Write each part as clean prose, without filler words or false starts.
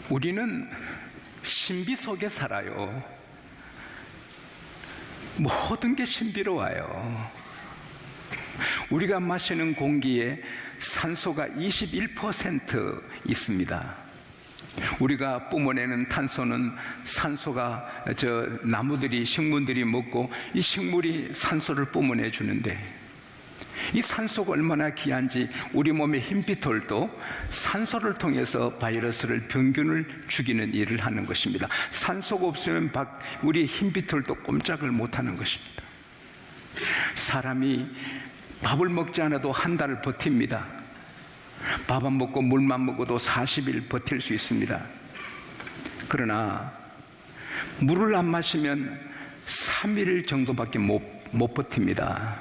우리는 신비 속에 살아요. 모든 게 신비로워요. 우리가 마시는 공기에 산소가 21% 있습니다. 우리가 뿜어내는 탄소는 산소가 나무들이, 식물들이 먹고 이 식물이 산소를 뿜어내 주는데, 이 산소가 얼마나 귀한지 우리 몸의 흰피털도 산소를 통해서 바이러스를, 병균을 죽이는 일을 하는 것입니다. 산소가 없으면 우리 흰피털도 꼼짝을 못하는 것입니다. 사람이 밥을 먹지 않아도 한 달을 버팁니다. 밥 안 먹고 물만 먹어도 40일 버틸 수 있습니다. 그러나 물을 안 마시면 3일 정도밖에 못 버팁니다.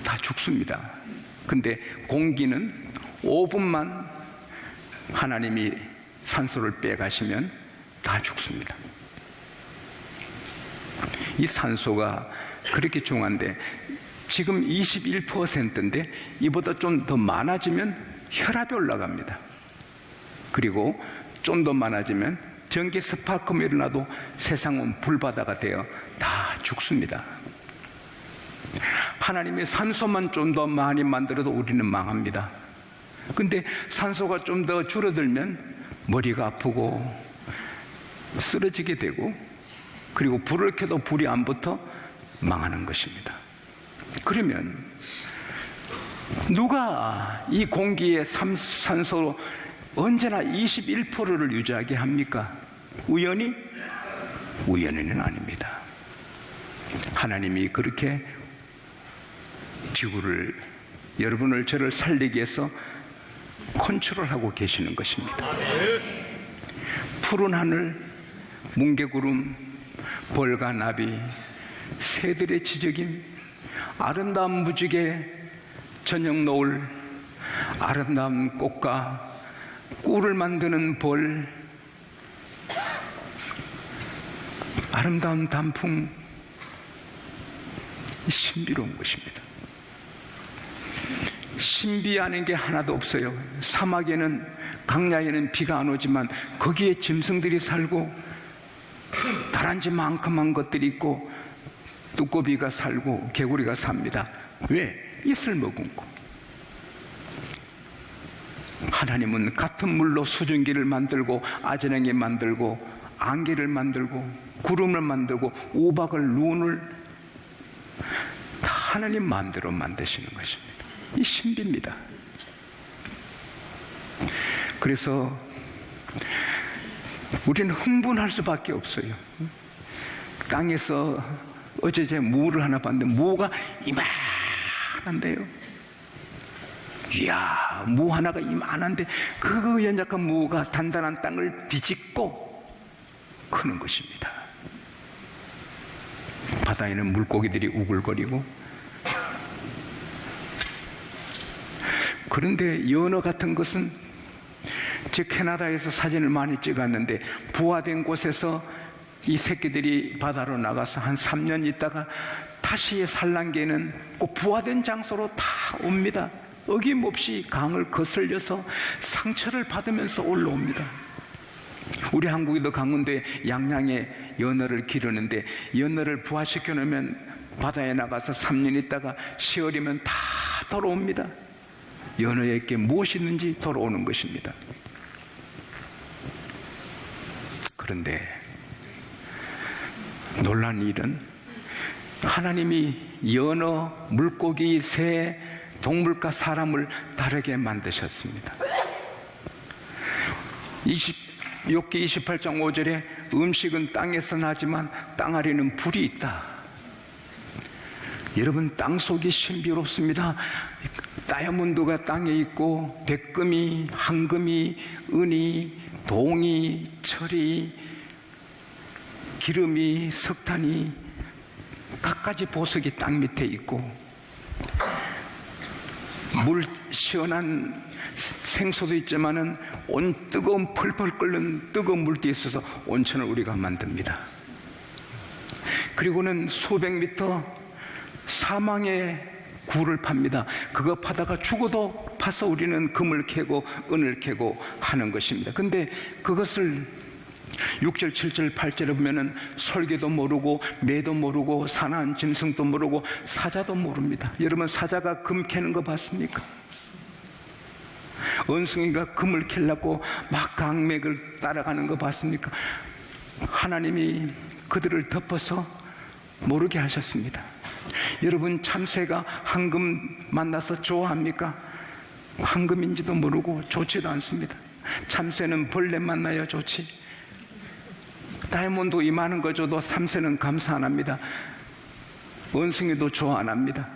다 죽습니다. 근데 공기는 5분만 하나님이 산소를 빼가시면 다 죽습니다. 이 산소가 그렇게 중요한데, 지금 21%인데 이보다 좀 더 많아지면 혈압이 올라갑니다. 그리고 좀 더 많아지면 전기 스파크가 일어나도 세상은 불바다가 되어 다 죽습니다. 하나님이 산소만 좀 더 많이 만들어도 우리는 망합니다. 근데 산소가 좀 더 줄어들면 머리가 아프고 쓰러지게 되고, 그리고 불을 켜도 불이 안 붙어 망하는 것입니다. 그러면 누가 이 공기의 산소로 언제나 21%를 유지하게 합니까? 우연히? 우연히는 아닙니다. 하나님이 그렇게 지구를, 여러분을, 저를 살리기 위해서 컨트롤하고 계시는 것입니다. 푸른 하늘, 뭉게구름, 벌과 나비, 새들의 지저김, 아름다운 무지개, 저녁 노을, 아름다운 꽃과 꿀을 만드는 벌, 아름다운 단풍, 신비로운 것입니다. 신비하는 게 하나도 없어요. 사막에는, 강야에는 비가 안 오지만 거기에 짐승들이 살고, 다람쥐만큼한 것들이 있고, 뚜꺼비가 살고 개구리가 삽니다. 왜? 이슬 머금고. 하나님은 같은 물로 수증기를 만들고, 아전행이 만들고, 안개를 만들고, 구름을 만들고, 우박을, 눈을 다 하나님 마음대로 만드시는 것입니다. 이 신비입니다. 그래서 우리는 흥분할 수밖에 없어요. 땅에서 어제 제가 무를 하나 봤는데 무가 이만한데요. 이야, 무 하나가 이만한데 그 연약한 무가 단단한 땅을 비집고 크는 것입니다. 바다에는 물고기들이 우글거리고, 그런데 연어 같은 것은, 제 캐나다에서 사진을 많이 찍었는데, 부화된 곳에서 이 새끼들이 바다로 나가서 한 3년 있다가 다시 산란기에는 꼭 부화된 장소로 다 옵니다. 어김없이 강을 거슬려서 상처를 받으면서 올라옵니다. 우리 한국에도 강원도에 양양에 연어를 기르는데, 연어를 부화시켜 놓으면 바다에 나가서 3년 있다가 10월이면 다 돌아옵니다. 연어에게 무엇이 있는지 돌아오는 것입니다. 그런데 놀란 일은, 하나님이 연어, 물고기, 새, 동물과 사람을 다르게 만드셨습니다. 욥기 28장 5절에 음식은 땅에서 나지만 땅 아래는 불이 있다. 여러분, 땅 속이 신비롭습니다. 다이아몬드가 땅에 있고, 백금이, 황금이, 은이, 동이, 철이, 기름이, 석탄이, 갖가지 보석이 땅 밑에 있고, 물 시원한 생수도 있지만은 뜨거운 펄펄 끓는 뜨거운 물도 있어서 온천을 우리가 만듭니다. 그리고는 수백 미터 사망의 굴을 팝니다. 그거 파다가 죽어도 파서 우리는 금을 캐고 은을 캐고 하는 것입니다. 근데 그것을 6절, 7절, 8절에 보면은 솔개도 모르고 매도 모르고 사나운 짐승도 모르고 사자도 모릅니다. 여러분, 사자가 금 캐는 거 봤습니까? 원숭이가 금을 캐려고 막 강맥을 따라가는 거 봤습니까? 하나님이 그들을 덮어서 모르게 하셨습니다. 여러분, 참새가 황금 만나서 좋아합니까? 황금인지도 모르고 좋지도 않습니다. 참새는 벌레 만나야 좋지. 다이아몬드 이만한 거 줘도 참새는 감사 안 합니다. 원숭이도 좋아 안 합니다.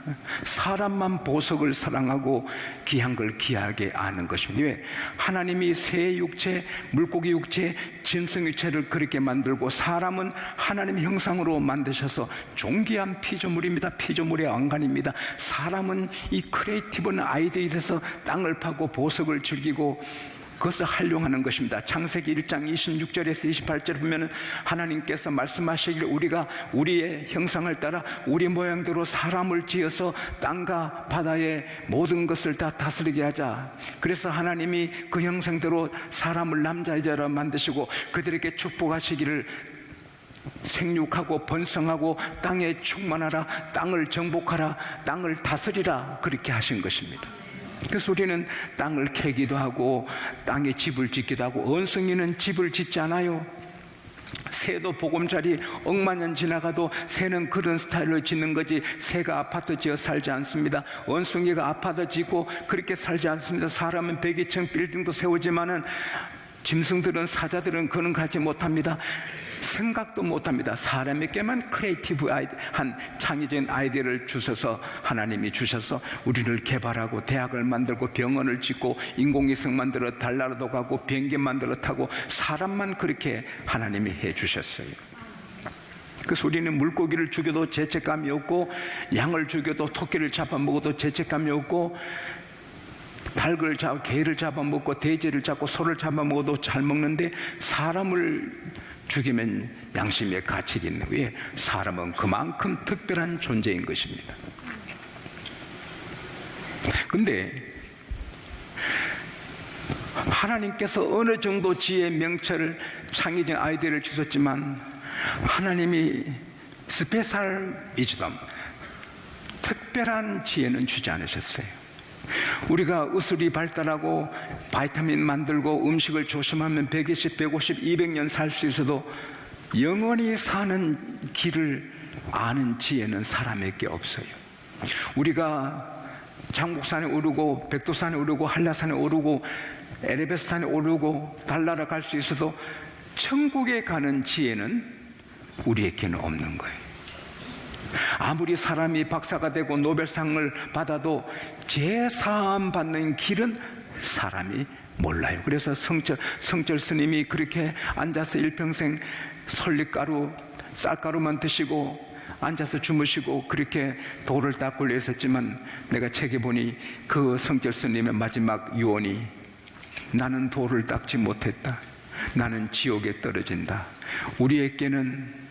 사람만 보석을 사랑하고 귀한 걸 귀하게 아는 것입니다. 왜? 하나님이 새 육체, 물고기 육체, 짐승 육체를 그렇게 만들고 사람은 하나님의 형상으로 만드셔서 존귀한 피조물입니다. 피조물의 왕관입니다. 사람은 이 크리에이티브한 아이디어에서 땅을 파고 보석을 즐기고 그것을 활용하는 것입니다. 창세기 1장 26절에서 28절에 보면 하나님께서 말씀하시길 우리가 우리의 형상을 따라 우리 모양대로 사람을 지어서 땅과 바다의 모든 것을 다 다스리게 하자. 그래서 하나님이 그 형상대로 사람을 남자 여자로 만드시고 그들에게 축복하시기를 생육하고 번성하고 땅에 충만하라, 땅을 정복하라, 땅을 다스리라, 그렇게 하신 것입니다. 그래서 우리는 땅을 캐기도 하고 땅에 집을 짓기도 하고, 원숭이는 집을 짓지 않아요. 새도 보금자리 억만 년 지나가도 새는 그런 스타일로 짓는 거지 새가 아파트 지어 살지 않습니다. 원숭이가 아파트 짓고 그렇게 살지 않습니다. 사람은 102층 빌딩도 세우지만은 짐승들은, 사자들은 그는 가지 못합니다. 생각도 못합니다. 사람에게만 크리에이티브한 창의적인 아이디어를 주셔서, 하나님이 주셔서 우리를 개발하고 대학을 만들고 병원을 짓고 인공위성 만들어 달나라도 가고 비행기 만들어 타고 사람만 그렇게 하나님이 해주셨어요. 그래서 우리는 물고기를 죽여도 죄책감이 없고, 양을 죽여도 토끼를 잡아먹어도 죄책감이 없고, 닭을 잡고 개를 잡아먹고 돼지를 잡고 소를 잡아먹어도 잘 먹는데, 사람을 죽이면 양심의 가책이 있는 거예요. 사람은 그만큼 특별한 존재인 것입니다. 근데 하나님께서 어느 정도 지혜의 명철을, 창의적 아이디어를 주셨지만 하나님이 스페셜 위즈덤, 특별한 지혜는 주지 않으셨어요. 우리가 의술이 발달하고 바이타민 만들고 음식을 조심하면 120, 150, 200년 살 수 있어도 영원히 사는 길을 아는 지혜는 사람에게 없어요. 우리가 장국산에 오르고 백두산에 오르고 한라산에 오르고 에베레스트산에 오르고 달나라 갈 수 있어도 천국에 가는 지혜는 우리에게는 없는 거예요. 아무리 사람이 박사가 되고 노벨상을 받아도 제사함 받는 길은 사람이 몰라요. 그래서 성철 스님이 그렇게 앉아서 일평생 솔잎가루, 쌀가루만 드시고 앉아서 주무시고 그렇게 도를 닦으려 했었지만, 내가 책에 보니 그 성철 스님의 마지막 유언이 나는 도를 닦지 못했다. 나는 지옥에 떨어진다. 우리에게는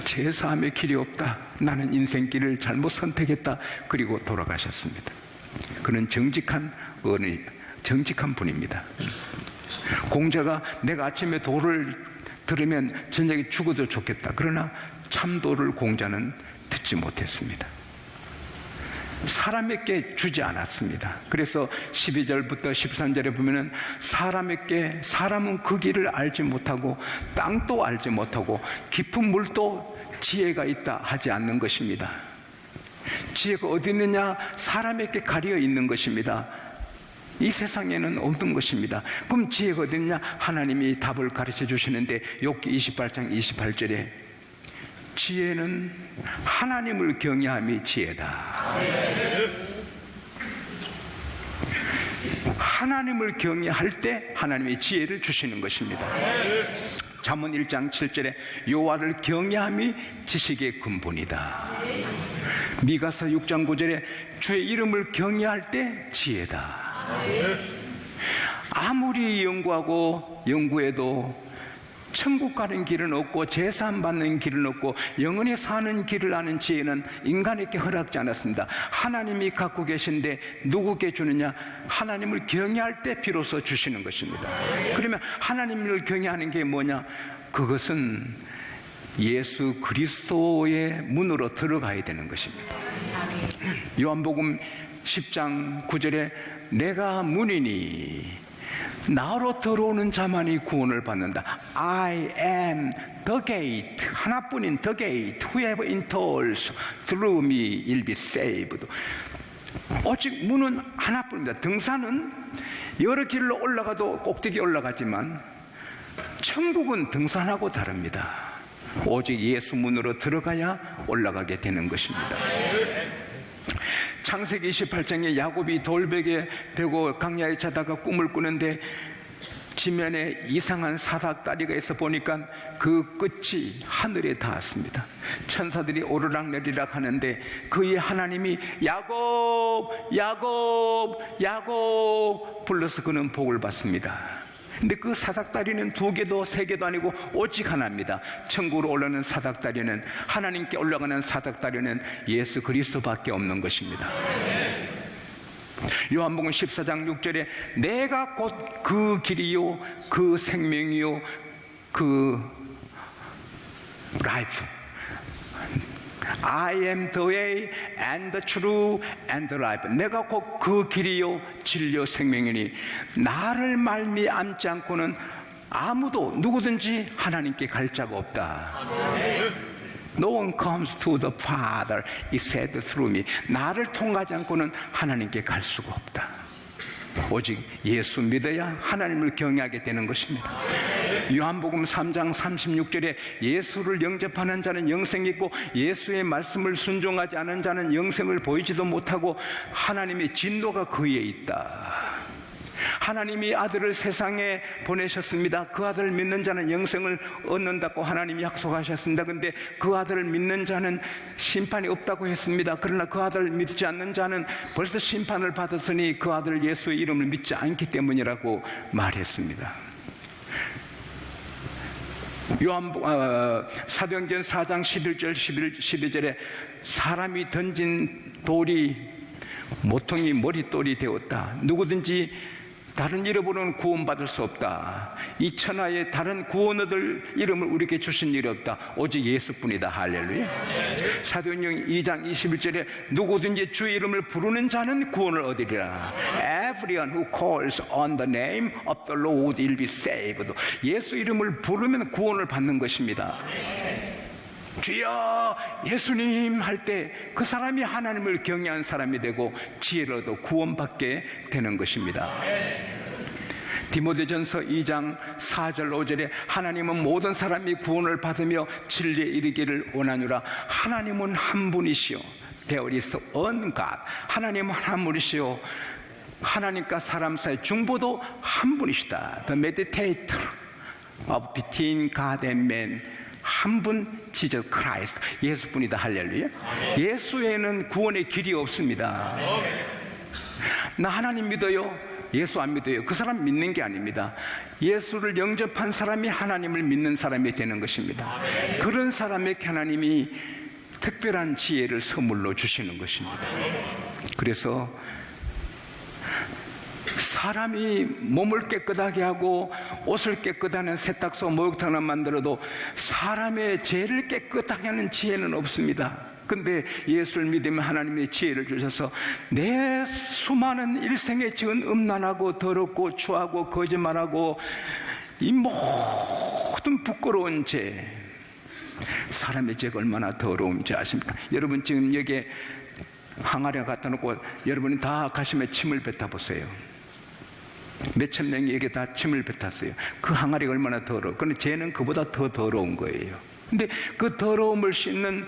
제사함의 길이 없다. 나는 인생길을 잘못 선택했다. 그리고 돌아가셨습니다. 그는 정직한 어느, 정직한 분입니다. 공자가 내가 아침에 도를 들으면 저녁에 죽어도 좋겠다. 그러나 참도를 공자는 듣지 못했습니다. 사람에게 주지 않았습니다. 그래서 12절부터 13절에 보면은 사람은 그 길을 알지 못하고 땅도 알지 못하고 깊은 물도 지혜가 있다 하지 않는 것입니다. 지혜가 어디 있느냐? 사람에게 가려 있는 것입니다. 이 세상에는 없는 것입니다. 그럼 지혜가 어디 있느냐? 하나님이 답을 가르쳐 주시는데 욥기 28장 28절에 지혜는 하나님을 경외함이 지혜다. 하나님을 경외할 때 하나님이 지혜를 주시는 것입니다. 잠언 1장 7절에 여호와를 경외함이 지식의 근본이다. 미가서 6장 9절에 주의 이름을 경외할 때 지혜다. 아무리 연구해도 천국 가는 길은 없고 제사함 받는 길은 없고 영원히 사는 길을 아는 지혜는 인간에게 허락지 않았습니다. 하나님이 갖고 계신데 누구께 주느냐? 하나님을 경외할 때 비로소 주시는 것입니다. 그러면 하나님을 경외하는 게 뭐냐? 그것은 예수 그리스도의 문으로 들어가야 되는 것입니다. 요한복음 10장 9절에 내가 문이니 나로 들어오는 자만이 구원을 받는다. I am the gate. 하나뿐인 the gate. Whoever enters through me will be saved. 오직 문은 하나뿐입니다. 등산은 여러 길로 올라가도 꼭대기에 올라가지만 천국은 등산하고 다릅니다. 오직 예수 문으로 들어가야 올라가게 되는 것입니다. 창세기 28장에 야곱이 돌베개 베고 강야에 자다가 꿈을 꾸는데 지면에 이상한 사닥다리가 있어 보니까 그 끝이 하늘에 닿았습니다. 천사들이 오르락내리락 하는데 그의 하나님이 야곱 야곱 야곱 불러서 그는 복을 받습니다. 근데 그 사닥다리는 2개도 3개도 아니고 오직 하나입니다. 천국으로 올라가는 사닥다리는, 하나님께 올라가는 사닥다리는 예수 그리스도밖에 없는 것입니다. 요한복음 14장 6절에 내가 곧 그 길이요 그 생명이요 그 라이프, I am the way and the truth and the life. 내가 곧 그 길이요 진리요 생명이니 나를 말미암지 않고는 아무도 누구든지 하나님께 갈 자가 없다. No one comes to the Father except through me. 나를 통하지 않고는 하나님께 갈 수가 없다. 오직 예수 믿어야 하나님을 경외하게 되는 것입니다. 요한복음 3장 36절에 예수를 영접하는 자는 영생이 있고 예수의 말씀을 순종하지 않은 자는 영생을 보이지도 못하고 하나님의 진노가 그에 있다. 하나님이 아들을 세상에 보내셨습니다. 그 아들을 믿는 자는 영생을 얻는다고 하나님이 약속하셨습니다. 그런데 그 아들을 믿는 자는 심판이 없다고 했습니다. 그러나 그 아들을 믿지 않는 자는 벌써 심판을 받았으니 그 아들 예수의 이름을 믿지 않기 때문이라고 말했습니다. 사도행전 4장 11절 12절에 사람이 던진 돌이 모퉁이 머릿돌이 되었다. 누구든지 다른 이름으로는 구원받을 수 없다. 이 천하에 다른 구원 얻을 이름을 우리에게 주신 일이 없다. 오직 예수뿐이다. 할렐루야. 사도행전 2장 21절에 누구든지 주의 이름을 부르는 자는 구원을 얻으리라. Everyone who calls on the name of the Lord will be saved. 예수 이름을 부르면 구원을 받는 것입니다. 주여 예수님 할 때 그 사람이 하나님을 경외한 사람이 되고 지혜를 얻어 구원받게 되는 것입니다. 디모데전서 2장 4절 5절에 하나님은 모든 사람이 구원을 받으며 진리에 이르기를 원하노라. 하나님은 한 분이시오. There is one God. 하나님은 한 분이시오. 하나님과 사람 사이 중보도 한 분이시다. The mediator of between God and man. 한 분, 지저 크라이스트, 예수뿐이다. 할렐루야. 예수 외에는 구원의 길이 없습니다. 나 하나님 믿어요, 예수 안 믿어요, 그 사람 믿는 게 아닙니다. 예수를 영접한 사람이 하나님을 믿는 사람이 되는 것입니다. 그런 사람에게 하나님이 특별한 지혜를 선물로 주시는 것입니다. 그래서 사람이 몸을 깨끗하게 하고 옷을 깨끗하는 세탁소, 목욕탕을 만들어도 사람의 죄를 깨끗하게 하는 지혜는 없습니다. 근데 예수를 믿으면 하나님의 지혜를 주셔서 내 수많은 일생에 지은 음란하고 더럽고 추하고 거짓말하고 이 모든 부끄러운 죄, 사람의 죄가 얼마나 더러운지 아십니까? 여러분 지금 여기에 항아리 갖다 놓고 여러분이 다 가슴에 침을 뱉어보세요. 몇천 명이 여기 다 침을 뱉었어요. 그 항아리가 얼마나 더러워. 그런데 죄는 그보다 더 더러운 거예요. 근데 그 더러움을 씻는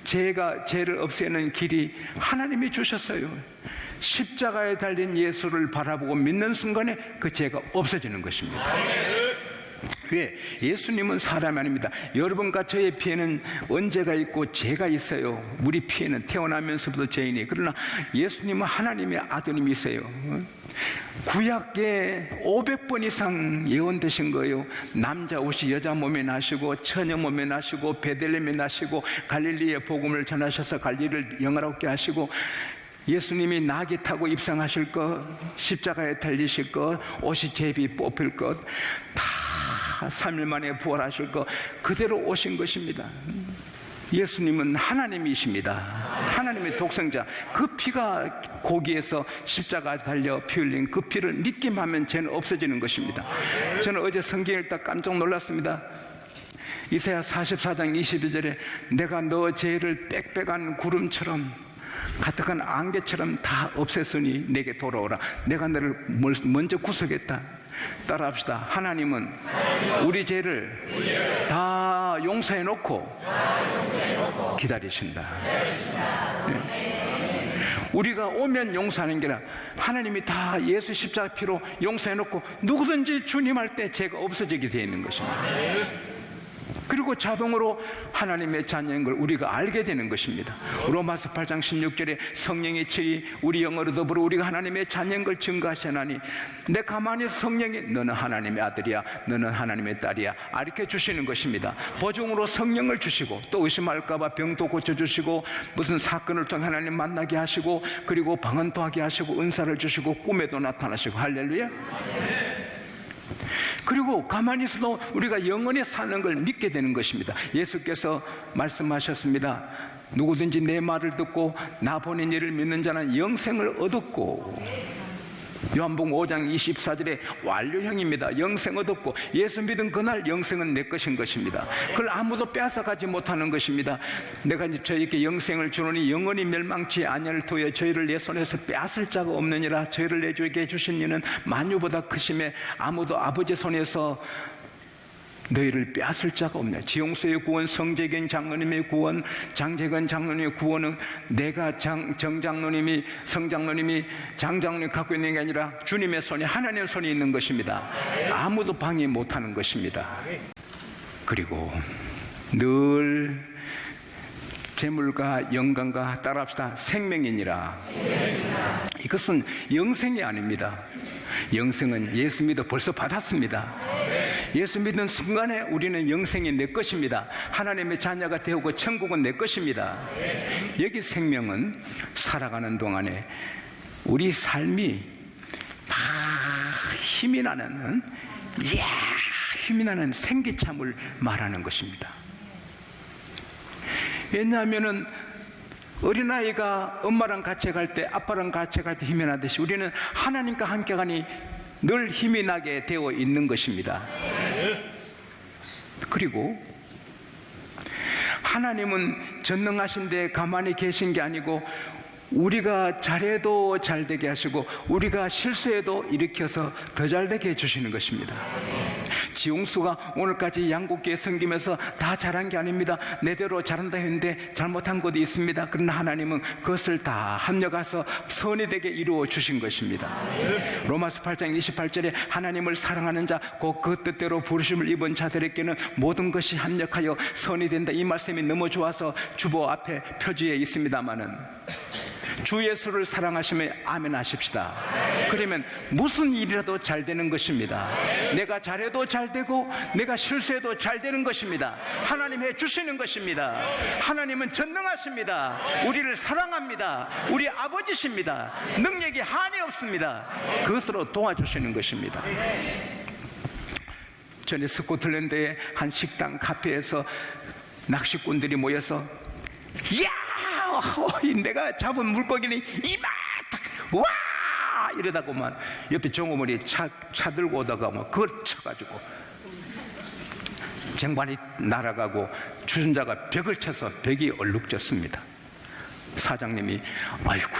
죄를 없애는 길이 하나님이 주셨어요. 십자가에 달린 예수를 바라보고 믿는 순간에 그 죄가 없어지는 것입니다. 왜? 예수님은 사람이 아닙니다. 여러분과 저의 피에는 언제가 있고 죄가 있어요. 우리 피에는 태어나면서부터 죄인이. 그러나 예수님은 하나님의 아드님이 있어요. 구약에 500번 이상 예언되신 거예요. 남자 옷이 여자 몸에 나시고 처녀 몸에 나시고 베들레헴에 나시고 갈릴리의 복음을 전하셔서 갈릴리를 영화롭게 하시고 예수님이 나귀 타고 입상하실 것, 십자가에 달리실 것, 옷이 제비 뽑힐 것, 다 3일 만에 부활하실 것 그대로 오신 것입니다. 예수님은 하나님이십니다. 하나님의 독생자. 그 피가 고기에서 십자가 달려 피 흘린 그 피를 믿기만 하면 죄는 없어지는 것입니다. 저는 어제 성경 읽다 깜짝 놀랐습니다. 이사야 44장 22절에 내가 너 죄를 빽빽한 구름처럼 가득한 안개처럼 다 없앴으니 내게 돌아오라. 내가 너를 먼저 구속했다. 따라합시다. 하나님은 우리 죄를 다 용서해 놓고 기다리신다. 네. 우리가 오면 용서하는 게 아니라 하나님이 다 예수 십자가 피로 용서해 놓고 누구든지 주님 할 때 죄가 없어지게 되어 있는 것입니다. 그리고 자동으로 하나님의 자녀인 걸 우리가 알게 되는 것입니다. 로마서 8장 16절에 성령의 칠이 우리 영으로 더불어 우리가 하나님의 자녀인 걸 증거하시나니 내 가만히 성령이 너는 하나님의 아들이야 너는 하나님의 딸이야 알게 주시는 것입니다. 보증으로 성령을 주시고 또 의심할까봐 병도 고쳐주시고 무슨 사건을 통해 하나님 만나게 하시고 그리고 방언도 하게 하시고 은사를 주시고 꿈에도 나타나시고 할렐루야. 그리고 가만히 있어도 우리가 영원히 사는 걸 믿게 되는 것입니다. 예수께서 말씀하셨습니다. 누구든지 내 말을 듣고 나 보낸 이를 믿는 자는 영생을 얻었고 요한복음 5장 24절에 완료형입니다. 영생 얻었고 예수 믿은 그날 영생은 내 것인 것입니다. 그걸 아무도 빼앗아가지 못하는 것입니다. 내가 이제 저희에게 영생을 주노니 영원히 멸망치 아니할 터에 저희를 내 손에서 빼앗을 자가 없느니라. 저희를 내주게 해주신 이는 만유보다 크심에 아무도 아버지 손에서 너희를 빼앗을 자가 없네. 지용수의 구원, 성재경 장로님의 구원, 장재건 장로님의 구원은 내가 정장로님이 성장로님이 장장로님이 갖고 있는 게 아니라 주님의 손이 하나님의 손이 있는 것입니다. 아무도 방해 못하는 것입니다. 그리고 늘 재물과 영광과 따라합시다. 생명이니라. 이것은 영생이 아닙니다. 영생은 예수 믿어 벌써 받았습니다. 예수 믿는 순간에 우리는 영생이 내 것입니다. 하나님의 자녀가 되고 천국은 내 것입니다. 여기 생명은 살아가는 동안에 우리 삶이 막 힘이 나는 힘이 나는 생기참을 말하는 것입니다. 왜냐하면은 어린아이가 엄마랑 같이 갈 때 아빠랑 같이 갈 때 힘이 나듯이 우리는 하나님과 함께 가니 늘 힘이 나게 되어 있는 것입니다. 그리고 하나님은 전능하신데 가만히 계신 게 아니고 우리가 잘해도 잘되게 하시고 우리가 실수해도 일으켜서 더 잘되게 해주시는 것입니다. 지용수가 오늘까지 양국교회 섬기면서 다 잘한 게 아닙니다. 내대로 잘한다 했는데 잘못한 것도 있습니다. 그러나 하나님은 그것을 다 합력해서 선이 되게 이루어 주신 것입니다. 로마서 8장 28절에 하나님을 사랑하는 자 곧 그 뜻대로 부르심을 입은 자들에게는 모든 것이 합력하여 선이 된다. 이 말씀이 너무 좋아서 주보 앞에 표지에 있습니다마는 주 예수를 사랑하시면 아멘 하십시다. 그러면 무슨 일이라도 잘 되는 것입니다. 내가 잘해도 잘 되고 내가 실수해도 잘 되는 것입니다. 하나님 해 주시는 것입니다. 하나님은 전능하십니다. 우리를 사랑합니다. 우리 아버지십니다. 능력이 한이 없습니다. 그것으로 도와주시는 것입니다. 전에 스코틀랜드의 한 식당 카페에서 낚시꾼들이 모여서 내가 잡은 물고기는 이만큼 와 이러다고만 옆에 종업원이 차 들고 오다가 뭐 그걸 쳐가지고 쟁반이 날아가고 주전자가 벽을 쳐서 벽이 얼룩졌습니다. 사장님이 아이고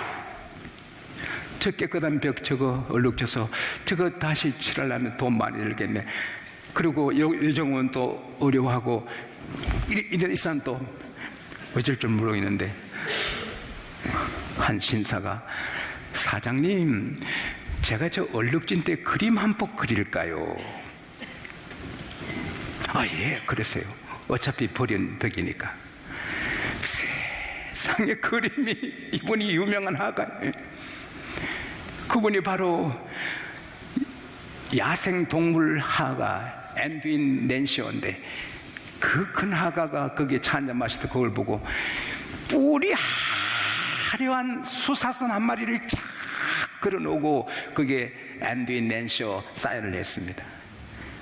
저 깨끗한 벽 저거 얼룩져서 저거 다시 칠하려면 돈 많이 들겠네. 그리고 요정은 또 어려워하고 이런 이산 또 어쩔 줄 모르겠는데 한 신사가 사장님 제가 저 얼룩진 때 그림 한 폭 그릴까요? 예, 그랬어요. 어차피 버린 벽이니까. 세상의 그림이, 이분이 유명한 화가예요. 그분이 바로 야생동물 화가 앤드윈 낸시오인데, 그 큰 화가가 거기에 차 한잔 마실 때 그걸 보고 뿔이 화려한 수사선 한 마리를 쫙 걸어놓고 그게 앤드윈 낸시오 사인을 했습니다.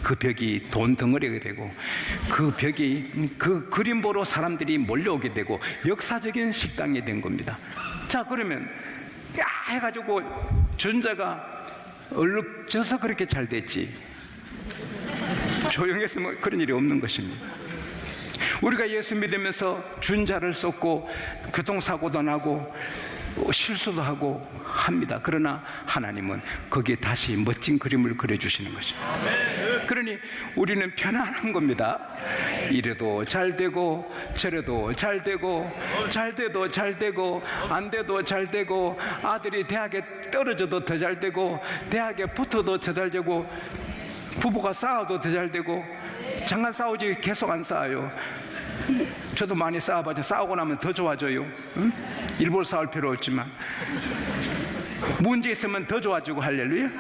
그 벽이 돈 덩어리가 되고, 그 벽이 그 그림 보러 사람들이 몰려오게 되고 역사적인 식당이 된 겁니다. 자, 그러면 해가지고 준자가 얼룩져서 그렇게 잘 됐지, 조용했으면 그런 일이 없는 것입니다. 우리가 예수 믿으면서 준자를 썼고 교통사고도 나고 실수도 하고 합니다. 그러나 하나님은 거기에 다시 멋진 그림을 그려주시는 것입니다. 그러니 우리는 편안한 겁니다. 이래도 잘 되고 저래도 잘 되고, 잘 돼도 잘 되고 안 돼도 잘 되고, 아들이 대학에 떨어져도 더 잘 되고, 대학에 붙어도 더 잘 되고, 부부가 싸워도 더 잘 되고. 잠깐 싸우지 계속 안 싸워요. 저도 많이 싸워봤죠. 싸우고 나면 더 좋아져요. 응? 일부러 싸울 필요 없지만 문제 있으면 더 좋아지고, 할렐루야.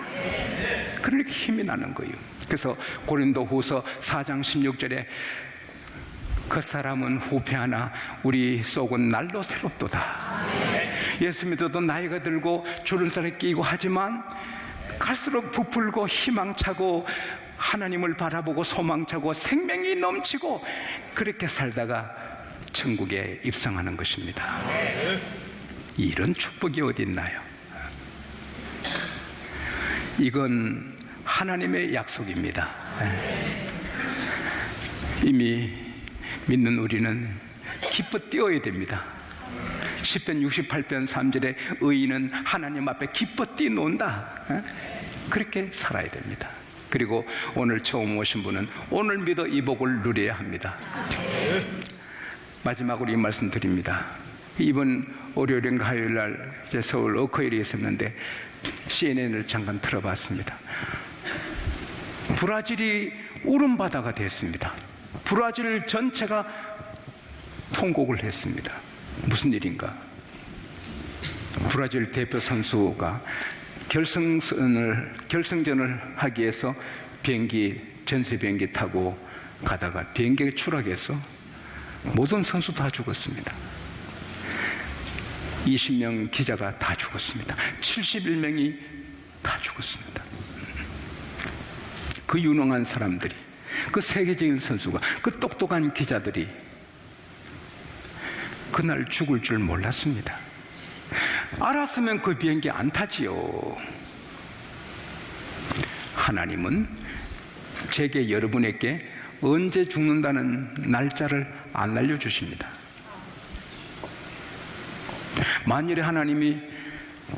그러니까 힘이 나는 거예요. 그래서 고린도후서 4장 16절에 그 사람은 후패하나 우리 속은 날로 새롭도다. 예수 믿어도 나이가 들고 주름살이 끼고 하지만 갈수록 부풀고 희망차고 하나님을 바라보고 소망차고 생명이 넘치고, 그렇게 살다가 천국에 입성하는 것입니다. 이런 축복이 어디 있나요? 이건 하나님의 약속입니다. 이미 믿는 우리는 기뻐 뛰어야 됩니다. 시편 68편 3절에 의인은 하나님 앞에 기뻐 뛰논다. 그렇게 살아야 됩니다. 그리고 오늘 처음 오신 분은 오늘 믿어 이 복을 누려야 합니다. 마지막으로 이 말씀 드립니다. 이번 월요일인가 화요일날 서울 어커힐에 있었는데 CNN을 잠깐 틀어봤습니다. 브라질이 울음바다가 됐습니다. 브라질 전체가 통곡을 했습니다. 무슨 일인가? 브라질 대표 선수가 결승전을 하기 위해서 전세 비행기 타고 가다가 비행기가 추락해서 모든 선수 다 죽었습니다. 20명 기자가 다 죽었습니다. 71명이 다 죽었습니다. 그 유능한 사람들이, 그 세계적인 선수가, 그 똑똑한 기자들이 그날 죽을 줄 몰랐습니다. 알았으면 그 비행기 안 타지요. 하나님은 제게, 여러분에게 언제 죽는다는 날짜를 안 알려주십니다. 만일에 하나님이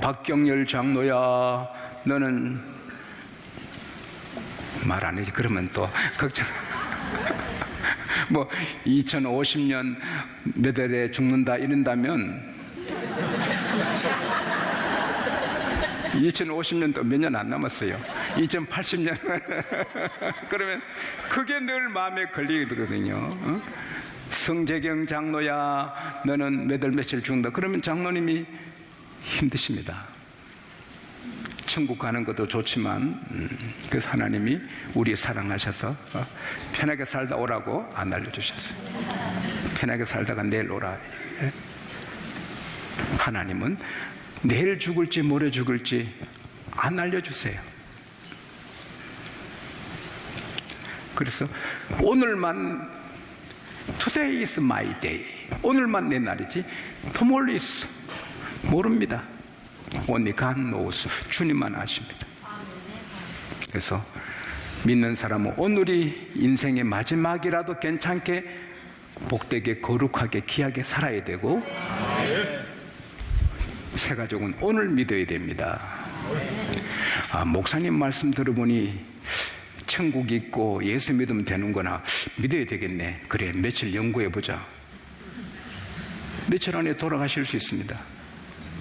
박경열 장로야 너는 말 안 해지, 그러면 또 걱정. 2050년 몇 월에 죽는다 이런다면 2050년도 몇 년 안 남았어요. 2080년. 그러면 그게 늘 마음에 걸리거든요. 성재경 장로야 너는 몇 월 며칠 죽는다. 그러면 장로님이 힘드십니다. 천국 가는 것도 좋지만 그래서 하나님이 우리 사랑하셔서 편하게 살다 오라고 안 알려주셨어요. 편하게 살다가 내일 오라. 하나님은 내일 죽을지 모레 죽을지 안 알려주세요. 그래서 오늘만, Today is my day, 오늘만 내 날이지 Tomorrow is 모릅니다. Only God knows, 주님만 아십니다. 그래서 믿는 사람은 오늘이 인생의 마지막이라도 괜찮게 복되게 거룩하게 귀하게 살아야 되고, 새 가족은 오늘 믿어야 됩니다. 목사님 말씀 들어보니 천국 있고 예수 믿으면 되는구나, 믿어야 되겠네. 그래, 며칠 연구해보자. 며칠 안에 돌아가실 수 있습니다.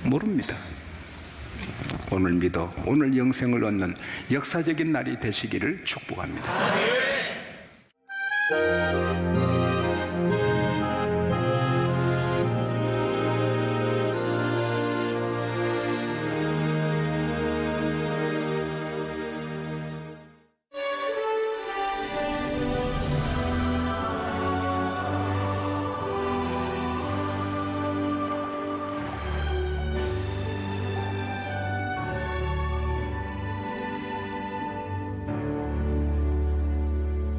모릅니다. 오늘 믿어 오늘 영생을 얻는 역사적인 날이 되시기를 축복합니다. 네.